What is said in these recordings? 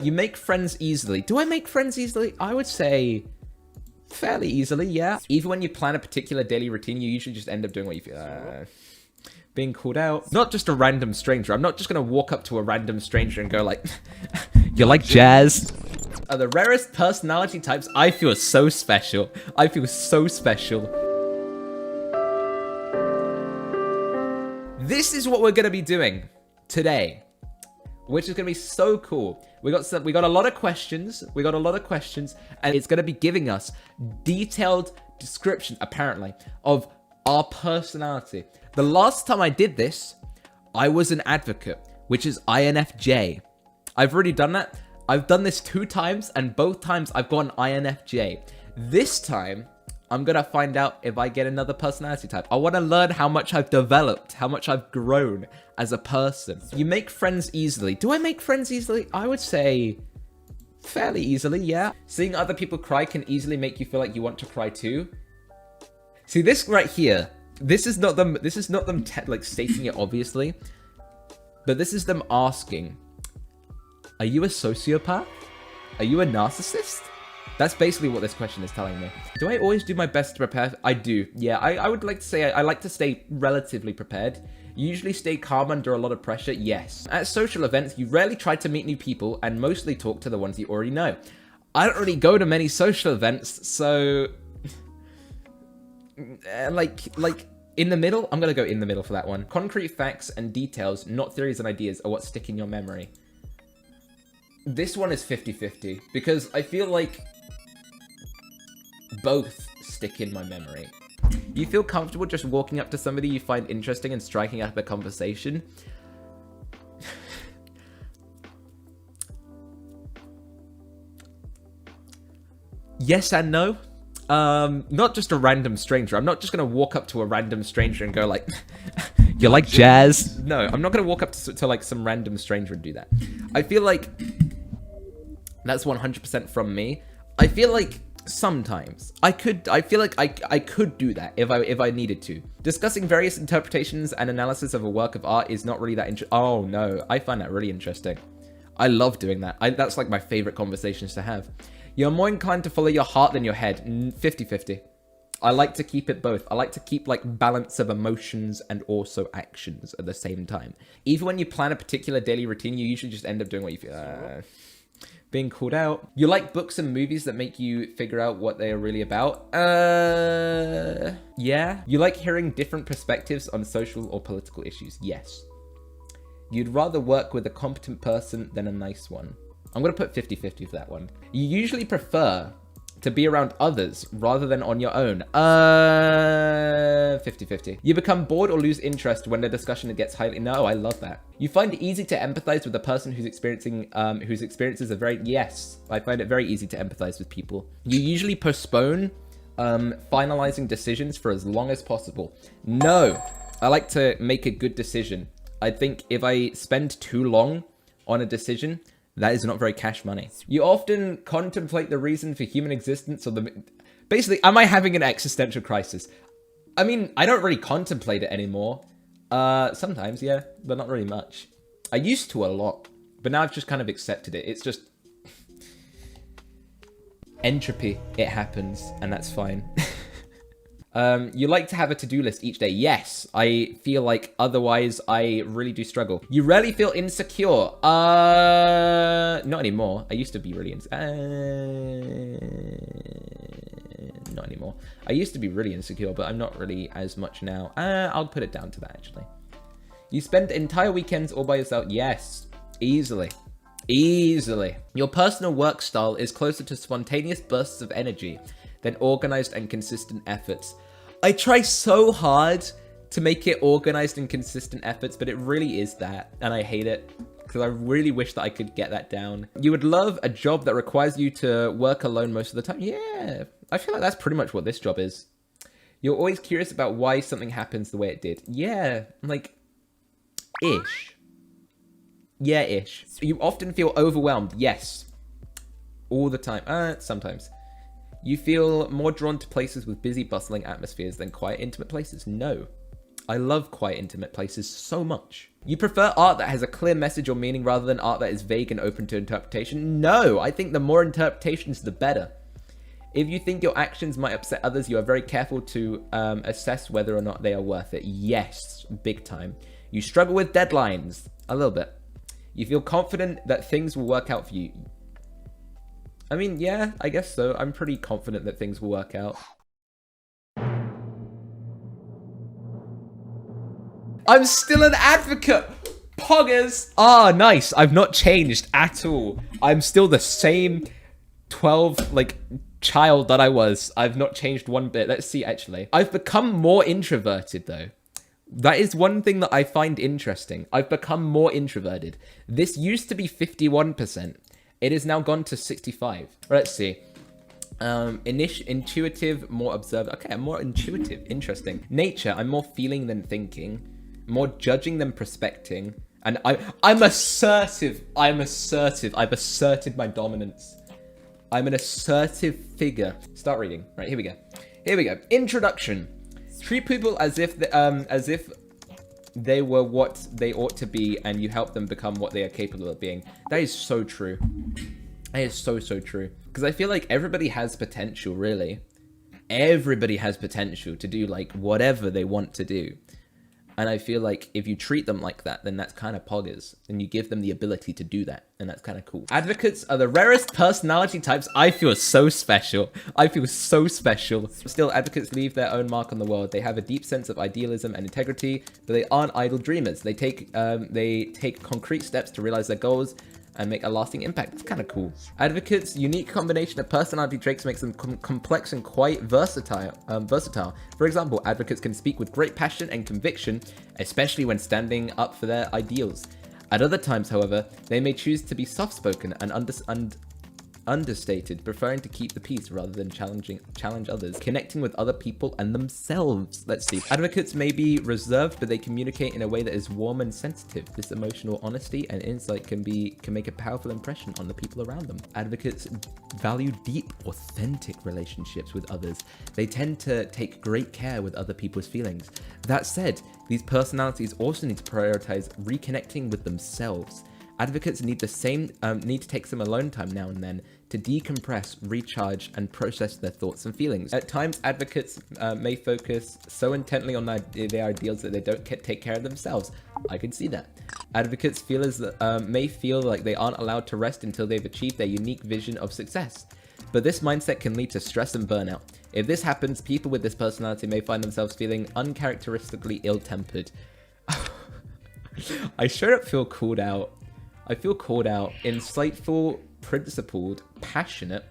You make friends easily. Do I make friends easily? I would say fairly easily, yeah. Even when you plan a particular daily routine, you usually just end up doing what you feel. Being called out. Not just a random stranger. I'm not just gonna walk up to a random stranger and go like, you like jazz? Are the rarest personality types. I feel so special. I feel so special. This is what we're gonna be doing today, which is gonna be so cool. We got a lot of questions. And it's gonna be giving us detailed description, apparently, of our personality. The last time I did this, I was an advocate, which is INFJ. I've already done that. I've done this 2 times, and both times I've got an INFJ. This time, I'm gonna find out if I get another personality type. I wanna learn how much I've developed, how much I've grown as a person. You make friends easily. Do I make friends easily? I would say fairly easily, yeah. Seeing other people cry can easily make you feel like you want to cry too. See, this right here, this is not them like stating it obviously, but this is them asking, are you a sociopath? Are you a narcissist? That's basically what this question is telling me. Do I always do my best to prepare? I do. Yeah, I would like to say I like to stay relatively prepared. You usually stay calm under a lot of pressure, yes. At social events, you rarely try to meet new people and mostly talk to the ones you already know. I don't really go to many social events, so... like in the middle? I'm gonna go in the middle for that one. Concrete facts and details, not theories and ideas, are what stick in your memory. This one is 50-50, because I feel like both stick in my memory. You feel comfortable just walking up to somebody you find interesting and striking up a conversation? Yes and no. Not just a random stranger. I'm not just gonna walk up to a random stranger and go like, you like jazz? No, I'm not gonna walk up to like some random stranger and do that. I feel like that's 100% from me. I feel like sometimes I feel like I could do that if I needed to. Discussing various interpretations and analysis of a work of art is not really that interesting. Oh no, I find that really interesting. I love doing that. That's like my favorite conversations to have. You're more inclined to follow your heart than your head. 50-50. I like to keep it both. I like to keep like balance of emotions and also actions at the same time. Even when you plan a particular daily routine, you usually just end up doing what you feel. Being called out. You like books and movies that make you figure out what they are really about? Yeah. You like hearing different perspectives on social or political issues? Yes. You'd rather work with a competent person than a nice one. I'm gonna put 50-50 for that one. You usually prefer to be around others rather than on your own. 50-50. You become bored or lose interest when the discussion gets highly... No, I love that. You find it easy to empathize with a person whose experiences are very... Yes, I find it very easy to empathize with people. You usually postpone finalizing decisions for as long as possible. No, I like to make a good decision. I think if I spend too long on a decision, that is not very cash money. You often contemplate the reason for human existence or the... Basically, am I having an existential crisis? I mean, I don't really contemplate it anymore. Sometimes, yeah, but not really much. I used to a lot, but now I've just kind of accepted it. It's just... entropy. It happens, and that's fine. You like to have a to-do list each day. Yes, I feel like otherwise I really do struggle. You rarely feel insecure. Not anymore. I used to be really not anymore. I used to be really insecure, but I'm not really as much now. I'll put it down to that, actually. You spend entire weekends all by yourself. Yes, easily. Easily. Your personal work style is closer to spontaneous bursts of energy than organized and consistent efforts. I try so hard to make it organized and consistent efforts, but it really is that, and I hate it, because I really wish that I could get that down. You would love a job that requires you to work alone most of the time. Yeah, I feel like that's pretty much what this job is. You're always curious about why something happens the way it did. Yeah, like, ish. Yeah, ish. You often feel overwhelmed. Yes. All the time. Sometimes. You feel more drawn to places with busy, bustling atmospheres than quiet, intimate places? No. I love quiet, intimate places so much. You prefer art that has a clear message or meaning rather than art that is vague and open to interpretation? No, I think the more interpretations, the better. If you think your actions might upset others, you are very careful to assess whether or not they are worth it. Yes, big time. You struggle with deadlines. A little bit. You feel confident that things will work out for you. I mean, yeah, I guess so. I'm pretty confident that things will work out. I'm still an advocate! Poggers! Ah, nice. I've not changed at all. I'm still the same 12, child that I was. I've not changed one bit. Let's see, actually. I've become more introverted, though. That is one thing that I find interesting. I've become more introverted. This used to be 51%. It has now gone to 65. Let's see. Intuitive, more observant. Okay, I'm more intuitive. Interesting. Nature, I'm more feeling than thinking. More judging than prospecting. And I'm assertive. I'm assertive. I've asserted my dominance. I'm an assertive figure. Start reading. Right, here we go. Here we go. Introduction. Treat people as if they were what they ought to be, and you help them become what they are capable of being. That is so true. That is so true. Because I feel like everybody has potential, really. Everybody has potential to do whatever they want to do. And I feel like if you treat them like that, then that's kind of poggers. And you give them the ability to do that. And that's kind of cool. Advocates are the rarest personality types. I feel so special. I feel so special. Still, advocates leave their own mark on the world. They have a deep sense of idealism and integrity, but they aren't idle dreamers. They take concrete steps to realize their goals and make a lasting impact. It's kind of cool. Advocates' unique combination of personality traits makes them complex and quite versatile. For example, advocates can speak with great passion and conviction, especially when standing up for their ideals. At other times, however, they may choose to be soft-spoken and understated, preferring to keep the peace rather than challenge others, connecting with other people and themselves. Let's see. Advocates may be reserved, but they communicate in a way that is warm and sensitive. This emotional honesty and insight can make a powerful impression on the people around them. Advocates value deep, authentic relationships with others. They tend to take great care with other people's feelings. That said, these personalities also need to prioritize reconnecting with themselves. Advocates need to take some alone time now and then to decompress, recharge, and process their thoughts and feelings. At times, advocates may focus so intently on their ideals that they don't take care of themselves. I can see that. Advocates may feel like they aren't allowed to rest until they've achieved their unique vision of success. But this mindset can lead to stress and burnout. If this happens, people with this personality may find themselves feeling uncharacteristically ill-tempered. I sure don't feel called out. I feel called out. Insightful, principled, passionate.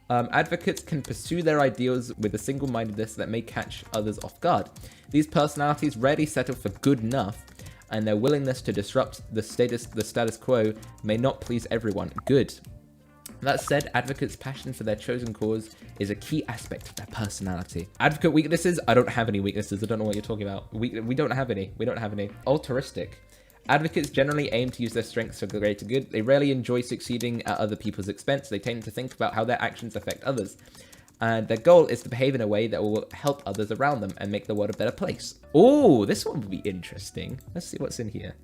Advocates can pursue their ideals with a single-mindedness that may catch others off guard. These personalities rarely settle for good enough, and their willingness to disrupt the status quo may not please everyone. Good. That said, advocates' passion for their chosen cause is a key aspect of their personality. Advocate weaknesses? I don't have any weaknesses. I don't know what you're talking about. We don't have any. We don't have any. Altruistic. Advocates generally aim to use their strengths for the greater good. They rarely enjoy succeeding at other people's expense. They tend to think about how their actions affect others. And their goal is to behave in a way that will help others around them and make the world a better place. Oh, this one will be interesting. Let's see what's in here.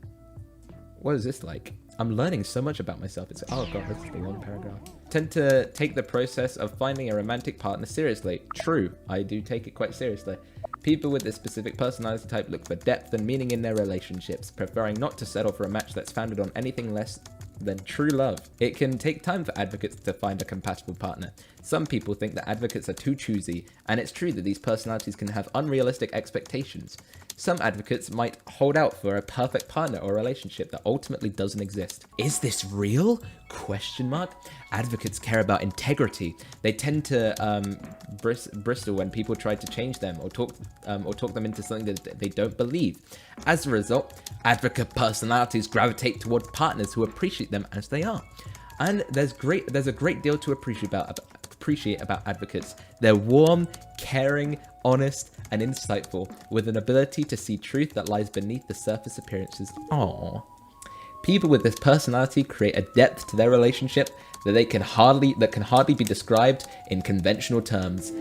What is this like? I'm learning so much about myself. Oh god, this is the long paragraph. Tend to take the process of finding a romantic partner seriously. True, I do take it quite seriously. People with this specific personality type look for depth and meaning in their relationships, preferring not to settle for a match that's founded on anything less than true love. It can take time for advocates to find a compatible partner. Some people think that advocates are too choosy, and it's true that these personalities can have unrealistic expectations. Some advocates might hold out for a perfect partner or relationship that ultimately doesn't exist. Is this real? Question mark. Advocates care about integrity. They tend to bristle when people try to change them or talk them into something that they don't believe. As a result, advocate personalities gravitate toward partners who appreciate them as they are. And there's a great deal to appreciate about advocates. They're warm, caring, honest, and insightful, with an ability to see truth that lies beneath the surface appearances. Aww. People with this personality create a depth to their relationship that can hardly be described in conventional terms.